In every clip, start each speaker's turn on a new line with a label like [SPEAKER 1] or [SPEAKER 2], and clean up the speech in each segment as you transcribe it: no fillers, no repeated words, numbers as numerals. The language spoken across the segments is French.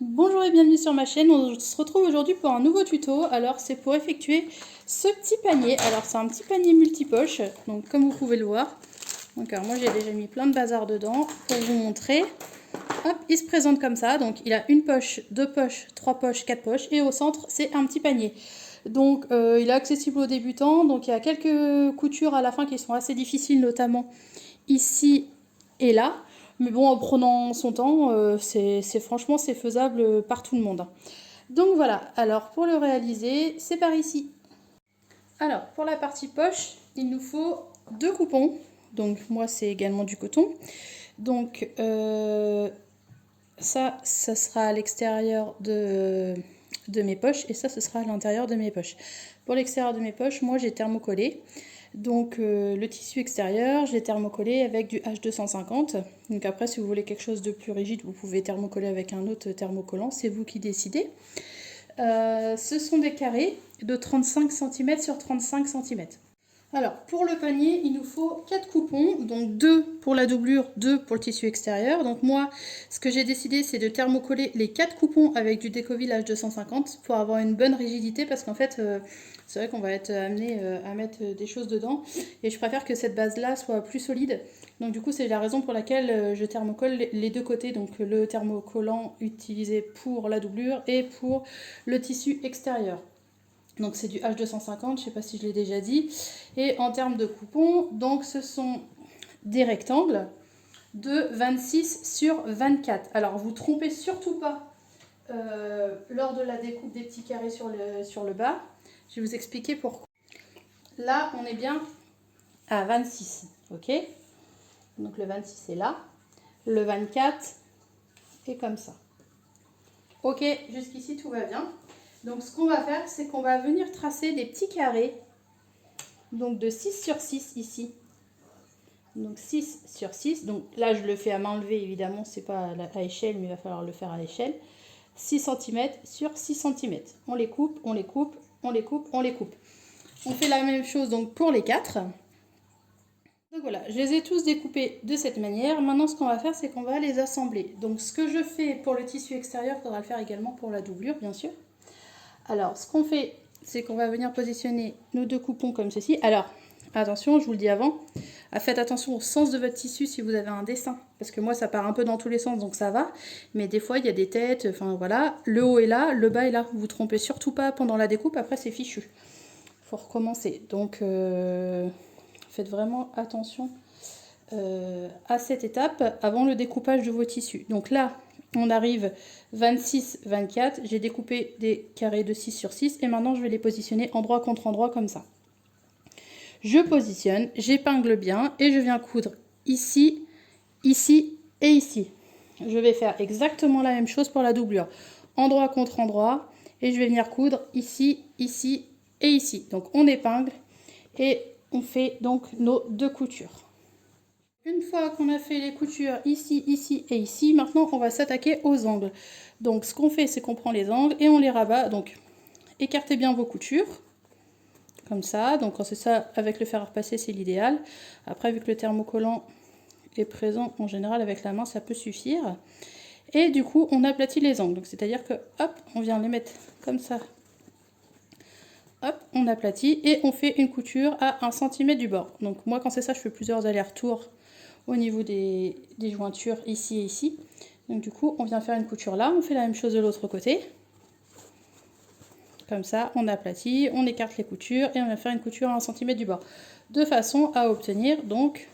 [SPEAKER 1] Bonjour et bienvenue sur ma chaîne, on se retrouve aujourd'hui pour un nouveau tuto. Alors c'est pour effectuer ce petit panier. Alors c'est un petit panier multipoche, donc comme vous pouvez le voir. Donc alors moi j'ai déjà mis plein de bazar dedans pour vous montrer. Hop, il se présente comme ça, donc il a une poche, deux poches, trois poches, quatre poches et au centre c'est un petit panier. Donc il est accessible aux débutants, donc il y a quelques coutures à la fin qui sont assez difficiles, notamment ici et là. Mais bon, en prenant son temps, franchement c'est faisable par tout le monde. Donc voilà, alors pour le réaliser, c'est par ici. Alors pour la partie poche, il nous faut deux coupons. Donc moi c'est également du coton. Donc ça sera à l'extérieur de mes poches et ça ce sera à l'intérieur de mes poches. Pour l'extérieur de mes poches, moi j'ai thermocollé. Donc le tissu extérieur, je l'ai thermocollé avec du H250. Donc après, si vous voulez quelque chose de plus rigide, vous pouvez thermocoller avec un autre thermocollant, c'est vous qui décidez. Ce sont des carrés de 35 cm sur 35 cm. Alors pour le panier, il nous faut 4 coupons, donc 2 pour la doublure, 2 pour le tissu extérieur. Donc moi, ce que j'ai décidé, c'est de thermocoller les 4 coupons avec du Decovil H250 pour avoir une bonne rigidité, parce qu'en fait, c'est vrai qu'on va être amené à mettre des choses dedans et je préfère que cette base-là soit plus solide. Donc du coup, c'est la raison pour laquelle je thermocolle les deux côtés, donc le thermocollant utilisé pour la doublure et pour le tissu extérieur. Donc c'est du H250, je ne sais pas si je l'ai déjà dit. Et en termes de coupons, donc ce sont des rectangles de 26 sur 24. Alors vous trompez surtout pas lors de la découpe des petits carrés sur le bas. Je vais vous expliquer pourquoi. Là, on est bien à 26, ok? Donc le 26 est là. Le 24 est comme ça. Ok, jusqu'ici tout va bien. Donc ce qu'on va faire, c'est qu'on va venir tracer des petits carrés, donc de 6 sur 6 ici. Donc 6 sur 6, donc là je le fais à main levée évidemment, c'est pas à échelle, mais il va falloir le faire à l'échelle. 6 cm sur 6 cm. On les coupe, on les coupe, on les coupe, on les coupe. On fait la même chose donc pour les 4. Donc voilà, je les ai tous découpés de cette manière. Maintenant ce qu'on va faire, c'est qu'on va les assembler. Donc ce que je fais pour le tissu extérieur, il faudra le faire également pour la doublure bien sûr. Alors, ce qu'on fait, c'est qu'on va venir positionner nos deux coupons comme ceci. Alors, attention, je vous le dis avant, faites attention au sens de votre tissu si vous avez un dessin. Parce que moi, ça part un peu dans tous les sens, donc ça va. Mais des fois, il y a des têtes, enfin voilà. Le haut est là, le bas est là. Vous ne vous trompez surtout pas pendant la découpe, après c'est fichu. Il faut recommencer. Donc, faites vraiment attention à cette étape avant le découpage de vos tissus. Donc là, on arrive 26, 24. J'ai découpé des carrés de 6 sur 6 et maintenant je vais les positionner endroit contre endroit comme ça. Je positionne, j'épingle bien et je viens coudre ici, ici et ici. Je vais faire exactement la même chose pour la doublure. Endroit contre endroit et je vais venir coudre ici, ici et ici. Donc on épingle et on fait donc nos deux coutures. Une fois qu'on a fait les coutures ici, ici et ici, maintenant on va s'attaquer aux angles. Donc ce qu'on fait, c'est qu'on prend les angles et on les rabat. Donc écartez bien vos coutures, comme ça. Donc quand c'est ça, avec le fer à repasser, c'est l'idéal. Après, vu que le thermocollant est présent, en général avec la main, ça peut suffire. Et du coup, on aplatit les angles. Donc c'est-à-dire que, hop, on vient les mettre comme ça. Hop, on aplatit et on fait une couture à 1 cm du bord. Donc moi, quand c'est ça, je fais plusieurs allers-retours au niveau des jointures ici et ici. Donc du coup, on vient faire une couture là, on fait la même chose de l'autre côté. Comme ça, on aplatit, on écarte les coutures et on va faire une couture à 1 cm du bord. De façon à obtenir donc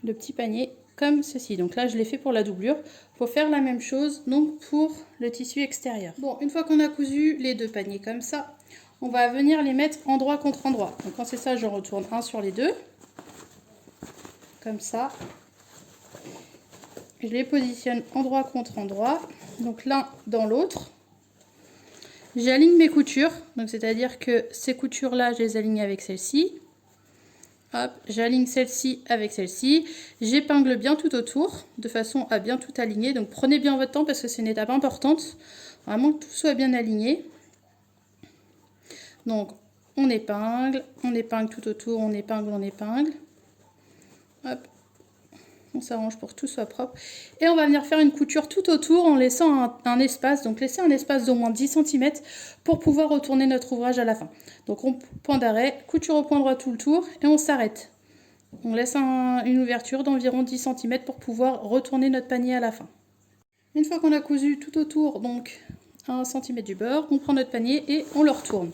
[SPEAKER 1] le petit panier comme ceci. Donc là, je l'ai fait pour la doublure. Il faut faire la même chose donc pour le tissu extérieur. Bon, une fois qu'on a cousu les deux paniers comme ça, on va venir les mettre endroit contre endroit. Donc quand c'est ça, je retourne un sur les deux. Comme ça. Je les positionne endroit contre endroit, donc l'un dans l'autre. J'aligne mes coutures, donc c'est-à-dire que ces coutures-là, je les aligne avec celle-ci. Hop, j'aligne celle-ci avec celle-ci. J'épingle bien tout autour, de façon à bien tout aligner. Donc prenez bien votre temps parce que c'est une étape importante. Vraiment que tout soit bien aligné. Donc on épingle tout autour, on épingle. Hop, On s'arrange pour que tout soit propre. Et on va venir faire une couture tout autour en laissant un espace. Donc laissez un espace d'au moins 10 cm pour pouvoir retourner notre ouvrage à la fin. Donc point d'arrêt, couture au point droit tout le tour et on s'arrête. On laisse une ouverture d'environ 10 cm pour pouvoir retourner notre panier à la fin. Une fois qu'on a cousu tout autour, donc à 1 cm du bord, on prend notre panier et on le retourne.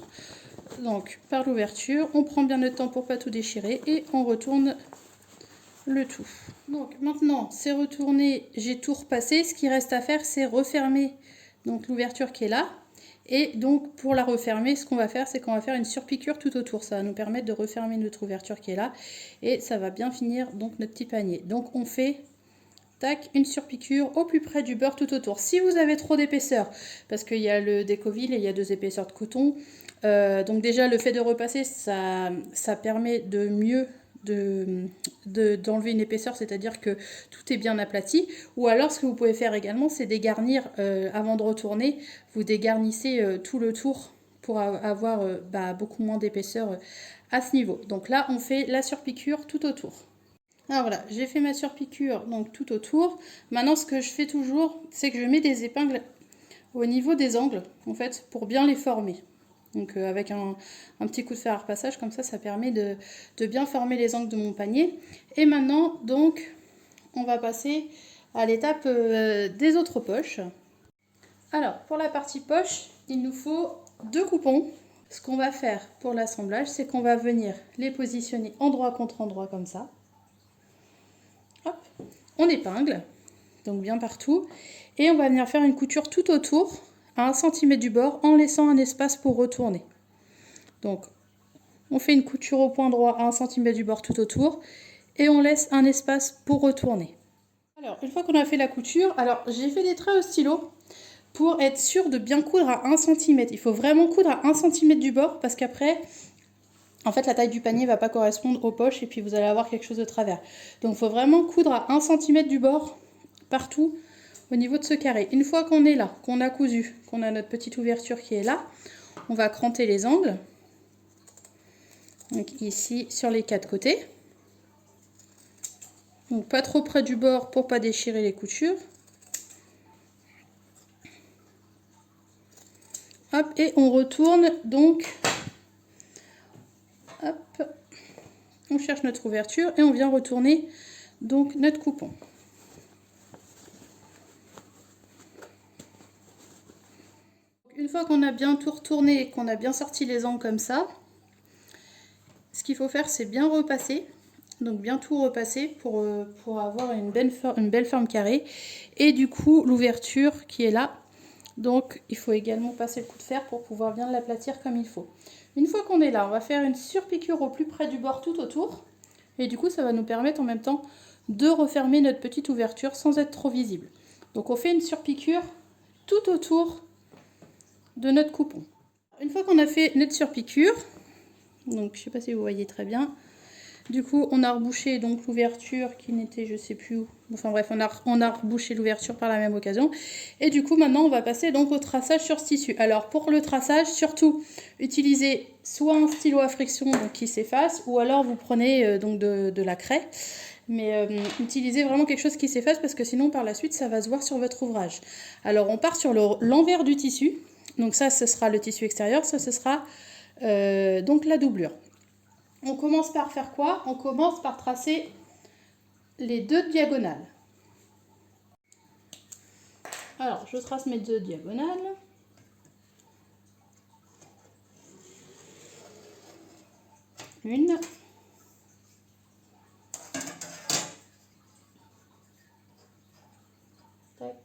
[SPEAKER 1] Donc par l'ouverture, on prend bien notre temps pour pas tout déchirer et on retourne le tout. Donc maintenant c'est retourné, j'ai tout repassé. Ce qui reste à faire, c'est refermer donc l'ouverture qui est là. Et donc pour la refermer, ce qu'on va faire, c'est qu'on va faire une surpiqûre tout autour. Ça va nous permettre de refermer notre ouverture qui est là et ça va bien finir donc notre petit panier. Donc on fait tac, une surpiqûre au plus près du bord tout autour. Si vous avez trop d'épaisseur, parce qu'il y a le Décoville et il y a 2 épaisseurs de coton, donc déjà le fait de repasser, ça permet de mieux d'enlever une épaisseur, c'est-à-dire que tout est bien aplati. Ou alors ce que vous pouvez faire également, c'est dégarnir avant de retourner. Vous dégarnissez tout le tour pour avoir beaucoup moins d'épaisseur à ce niveau. Donc là, on fait la surpiqûre tout autour. Alors voilà, j'ai fait ma surpiqûre donc tout autour. Maintenant, ce que je fais toujours, c'est que je mets des épingles au niveau des angles, en fait, pour bien les former. Donc avec un petit coup de fer à repassage, comme ça permet de bien former les angles de mon panier. Et maintenant, donc, on va passer à l'étape des autres poches. Alors, pour la partie poche, il nous faut 2 coupons. Ce qu'on va faire pour l'assemblage, c'est qu'on va venir les positionner endroit contre endroit comme ça. Hop, on épingle, donc bien partout. Et on va venir faire une couture tout autour, à 1 cm du bord, en laissant un espace pour retourner. Donc, on fait une couture au point droit à 1 cm du bord tout autour, et on laisse un espace pour retourner. Alors, une fois qu'on a fait la couture, alors j'ai fait des traits au stylo pour être sûr de bien coudre à 1 cm. Il faut vraiment coudre à 1 cm du bord, parce qu'après, en fait, la taille du panier ne va pas correspondre aux poches, et puis vous allez avoir quelque chose de travers. Donc, il faut vraiment coudre à 1 cm du bord, partout, au niveau de ce carré. Une fois qu'on est là, qu'on a cousu, qu'on a notre petite ouverture qui est là, on va cranter les angles. Donc ici, sur les 4 côtés. Donc pas trop près du bord pour pas déchirer les coutures. Hop, et on retourne donc. Hop, on cherche notre ouverture et on vient retourner donc notre coupon. Une fois qu'on a bien tout retourné et qu'on a bien sorti les angles comme ça, ce qu'il faut faire, c'est bien repasser. Donc bien tout repasser pour avoir une belle forme carrée. Et du coup, l'ouverture qui est là. Donc il faut également passer le coup de fer pour pouvoir bien l'aplatir comme il faut. Une fois qu'on est là, on va faire une surpiqûre au plus près du bord tout autour. Et du coup, ça va nous permettre en même temps de refermer notre petite ouverture sans être trop visible. Donc on fait une surpiqûre tout autour de notre coupon. Une fois qu'on a fait notre surpiqûre, donc je ne sais pas si vous voyez très bien, du coup on a rebouché donc l'ouverture qui n'était je sais plus où, enfin bref on a rebouché l'ouverture par la même occasion, et du coup maintenant on va passer donc au traçage sur ce tissu. Alors pour le traçage, surtout utilisez soit un stylo à friction donc qui s'efface, ou alors vous prenez donc de la craie. Mais utilisez vraiment quelque chose qui s'efface, parce que sinon par la suite ça va se voir sur votre ouvrage. Alors on part sur l'envers du tissu. Donc ça, ce sera le tissu extérieur, ça, ce sera donc la doublure. On commence par faire quoi? On commence par tracer les 2 diagonales. Alors, je trace mes 2 diagonales. Une. Tac.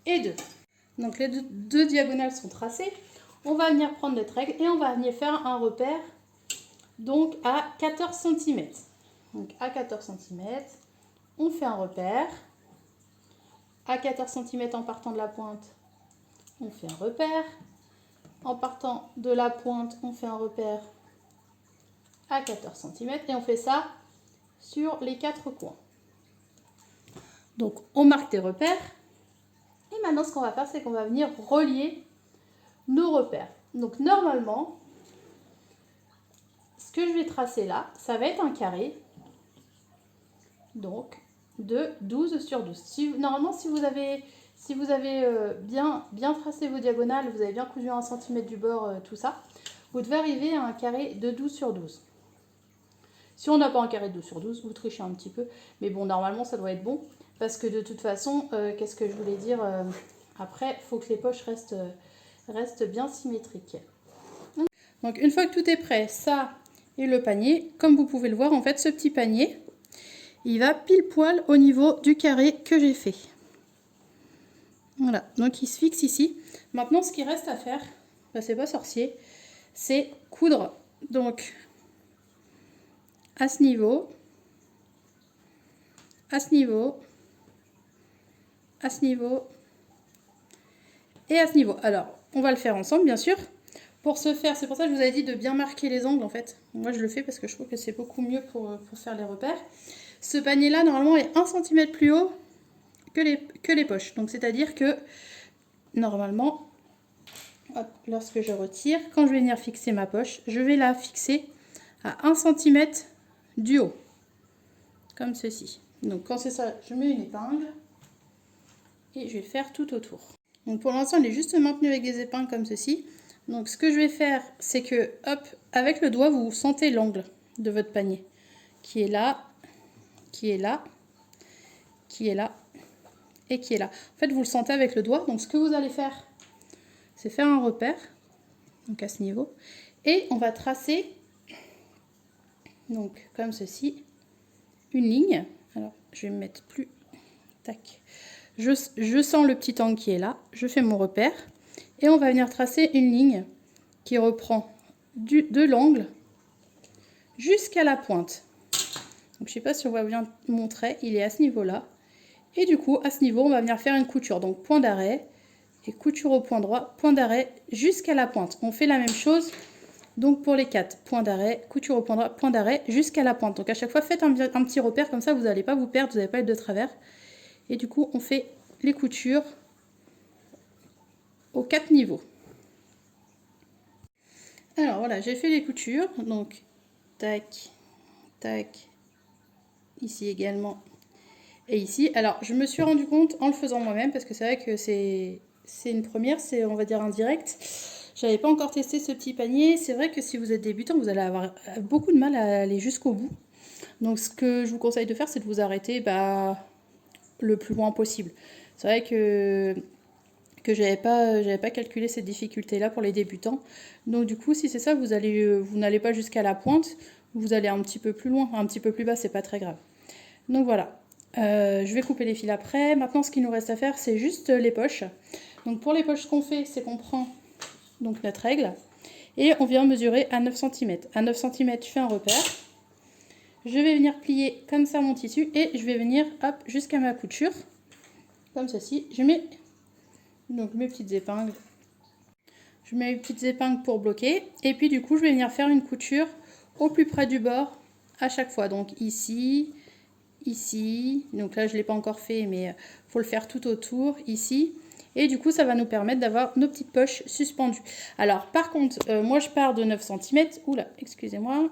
[SPEAKER 1] Et 2. Donc les deux diagonales sont tracées. On va venir prendre notre règle et on va venir faire un repère donc à 14 cm. Donc à 14 cm, on fait un repère. À 14 cm en partant de la pointe, on fait un repère. En partant de la pointe, on fait un repère à 14 cm et on fait ça sur les 4 coins. Donc on marque des repères. Et maintenant, ce qu'on va faire, c'est qu'on va venir relier nos repères. Donc normalement, ce que je vais tracer là, ça va être un carré, donc de 12 sur 12. Normalement, si vous avez bien tracé vos diagonales, vous avez bien cousu 1 cm du bord, tout ça, vous devez arriver à un carré de 12 sur 12. Si on n'a pas un carré de 12 sur 12, vous trichez un petit peu. Mais bon, normalement, ça doit être bon. Parce que de toute façon, qu'est-ce que je voulais dire après, il faut que les poches restent bien symétriques. Donc, une fois que tout est prêt, ça et le panier, comme vous pouvez le voir, en fait, ce petit panier, il va pile poil au niveau du carré que j'ai fait. Voilà, donc il se fixe ici. Maintenant, ce qui reste à faire, ben, c'est pas sorcier, c'est coudre. Donc, à ce niveau, à ce niveau, à ce niveau et à ce niveau. Alors, on va le faire ensemble, bien sûr. Pour ce faire, c'est pour ça que je vous avais dit de bien marquer les angles, en fait. Moi, je le fais parce que je trouve que c'est beaucoup mieux pour faire les repères. Ce panier-là, normalement, est 1 cm plus haut que les poches. Donc, c'est-à-dire que, normalement, hop, lorsque je retire, quand je vais venir fixer ma poche, je vais la fixer à 1 cm du haut. Comme ceci. Donc, quand c'est ça, je mets une épingle. Et je vais faire tout autour. Donc pour l'instant, il est juste maintenu avec des épingles comme ceci. Donc ce que je vais faire, c'est que, hop, avec le doigt, vous sentez l'angle de votre panier. Qui est là, qui est là, qui est là, et qui est là. En fait, vous le sentez avec le doigt. Donc ce que vous allez faire, c'est faire un repère. Donc à ce niveau. Et on va tracer, donc comme ceci, une ligne. Alors, je vais me mettre plus... Tac. Je sens le petit angle qui est là, je fais mon repère et on va venir tracer une ligne qui reprend de l'angle jusqu'à la pointe. Donc, je ne sais pas si on voit bien mon trait, il est à ce niveau-là. Et du coup, à ce niveau, on va venir faire une couture. Donc, point d'arrêt et couture au point droit, point d'arrêt jusqu'à la pointe. On fait la même chose donc pour les 4. Point d'arrêt, couture au point droit, point d'arrêt jusqu'à la pointe. Donc, à chaque fois, faites un petit repère comme ça, vous n'allez pas vous perdre, vous n'allez pas être de travers. Et du coup, on fait les coutures aux 4 niveaux. Alors voilà, j'ai fait les coutures. Donc, tac, tac, ici également. Et ici, alors je me suis rendu compte en le faisant moi-même, parce que c'est vrai que c'est une première, c'est on va dire indirect. J'avais pas encore testé ce petit panier. C'est vrai que si vous êtes débutant, vous allez avoir beaucoup de mal à aller jusqu'au bout. Donc ce que je vous conseille de faire, c'est de vous arrêter le plus loin possible. C'est vrai que j'avais pas calculé cette difficulté là pour les débutants. Donc du coup, si c'est ça, vous n'allez pas jusqu'à la pointe, vous allez un petit peu plus loin, un petit peu plus bas, c'est pas très grave. Donc voilà, je vais couper les fils après. Maintenant, ce qu'il nous reste à faire, c'est juste les poches. Donc pour les poches, ce qu'on fait, c'est qu'on prend donc notre règle et on vient mesurer à 9 cm. À 9 cm, je fais un repère. Je vais venir plier comme ça mon tissu et je vais venir hop jusqu'à ma couture. Comme ceci, je mets donc mes petites épingles. Je mets mes petites épingles pour bloquer. Et puis du coup, je vais venir faire une couture au plus près du bord à chaque fois. Donc ici, ici. Donc là, je ne l'ai pas encore fait, mais il faut le faire tout autour, ici. Et du coup, ça va nous permettre d'avoir nos petites poches suspendues. Alors, par contre, moi, je pars de 9 cm. Oula, excusez-moi.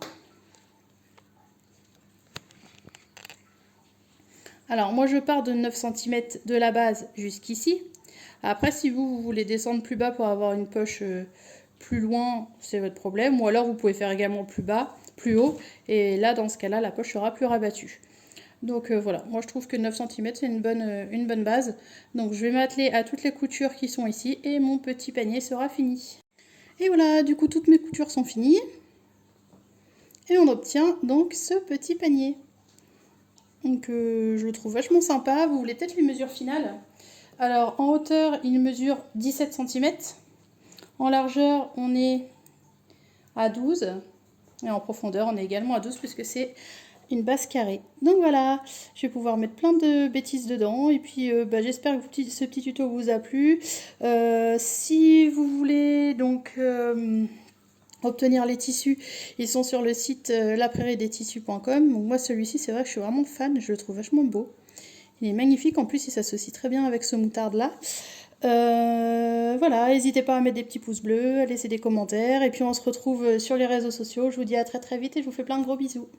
[SPEAKER 1] Alors, moi, je pars de 9 cm de la base jusqu'ici. Après, si vous voulez descendre plus bas pour avoir une poche plus loin, c'est votre problème. Ou alors, vous pouvez faire également plus bas, plus haut. Et là, dans ce cas-là, la poche sera plus rabattue. Donc voilà, moi je trouve que 9 cm c'est une bonne base. Donc je vais m'atteler à toutes les coutures qui sont ici et mon petit panier sera fini. Et voilà, du coup toutes mes coutures sont finies. Et on obtient donc ce petit panier. Donc je le trouve vachement sympa. Vous voulez peut-être les mesures finales? Alors en hauteur il mesure 17 cm. En largeur on est à 12. Et en profondeur on est également à 12 puisque c'est une base carrée. Donc voilà, je vais pouvoir mettre plein de bêtises dedans. Et puis j'espère que ce petit tuto vous a plu. Si vous voulez donc obtenir les tissus, ils sont sur le site laprairiedestissus.com. Donc moi celui-ci, c'est vrai que je suis vraiment fan, je le trouve vachement beau. Il est magnifique, en plus il s'associe très bien avec ce moutarde là. Voilà, n'hésitez pas à mettre des petits pouces bleus, à laisser des commentaires, et puis on se retrouve sur les réseaux sociaux. Je vous dis à très très vite et je vous fais plein de gros bisous.